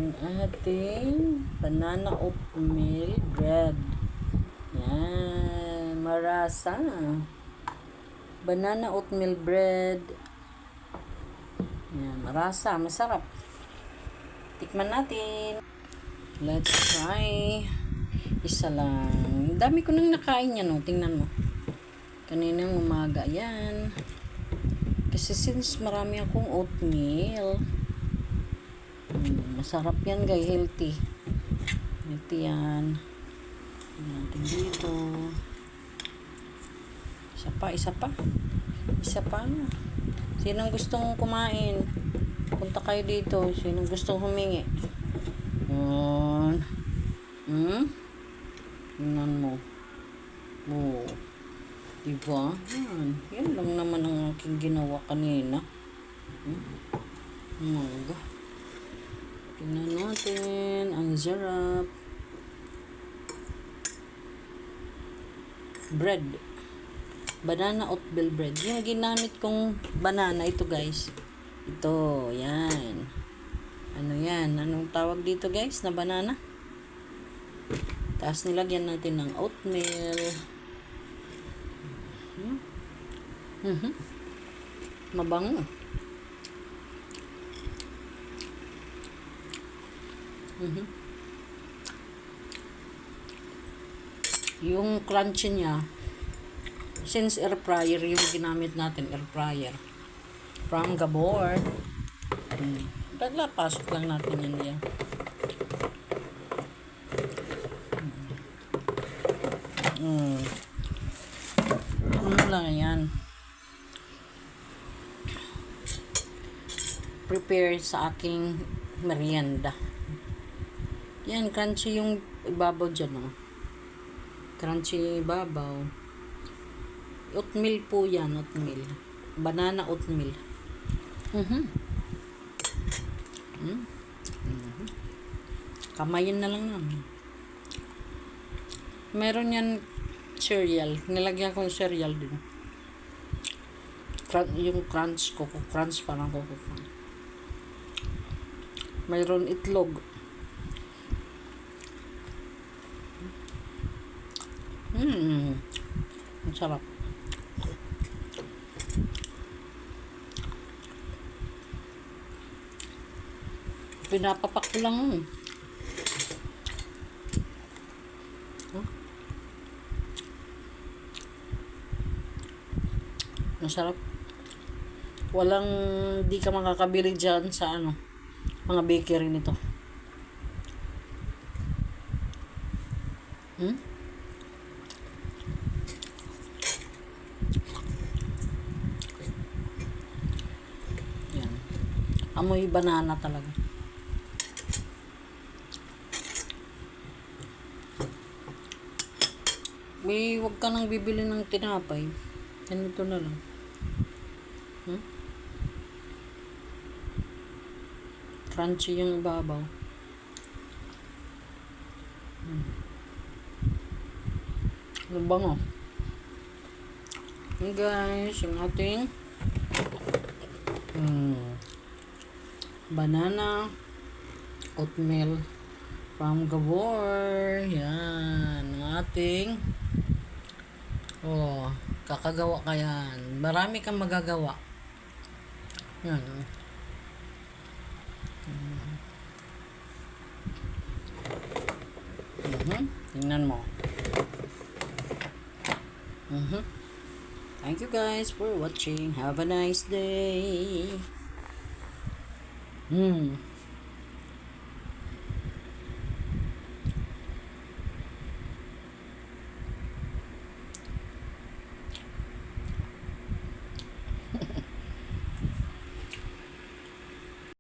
ang ating banana oatmeal bread. Yan, marasa. Banana oatmeal bread. Yan, marasa, masarap. Tikman natin. Let's try. Isa lang. Dami ko nang nakain yan, no? Tingnan mo. Kaninang umaga yan. Kasi since marami akong oatmeal, masarap yan guys, healthy. Healthy yan. Natin dito. Isa pa. Isa pa. Sinong gustong kumain? Punta kayo dito. Sinong gustong humingi? Yan. Tingnan mo. Oh. Diba? Yan lang naman ang aking ginawa kanina. Umaga. Tingnan natin. Ang sarap. Bread. Banana oatmeal bread. Yung ginamit kong banana, ito guys. Ito. Yan. Ano yan? Anong tawag dito guys na banana? Tapos nilagyan natin ng oatmeal. Mabango. Yung crunchy niya, since air fryer yung ginamit natin, air fryer from Gabor. Pasok lang natin yun yan. Ano lang yan, prepare sa aking merienda. Yan, crunchy yung ibabaw dyan, oh. Crunchy ibabaw. Oatmeal po yan, oatmeal. Banana oatmeal. Kamayin na lang naman. Meron yan cereal. Nilagyan ko yung cereal din. Yung crunch, coco crunch, parang coco crunch. Mayroon itlog. Ang sarap. Pinapapak ko lang. Masarap. Walang, di ka makakabili dyan sa mga bakery nito. Yan. Amoy banana talaga. Wag ka nang bibili ng tinapay. Ganito na lang. Crunchy yung ibabaw. Ang bango. Hey guys, yung ating banana oatmeal from Gabor. Yan. Ang ating kakagawa ka yan. Marami kang magagawa. Yan. Tingnan mo. Thank you guys for watching. Have a nice day.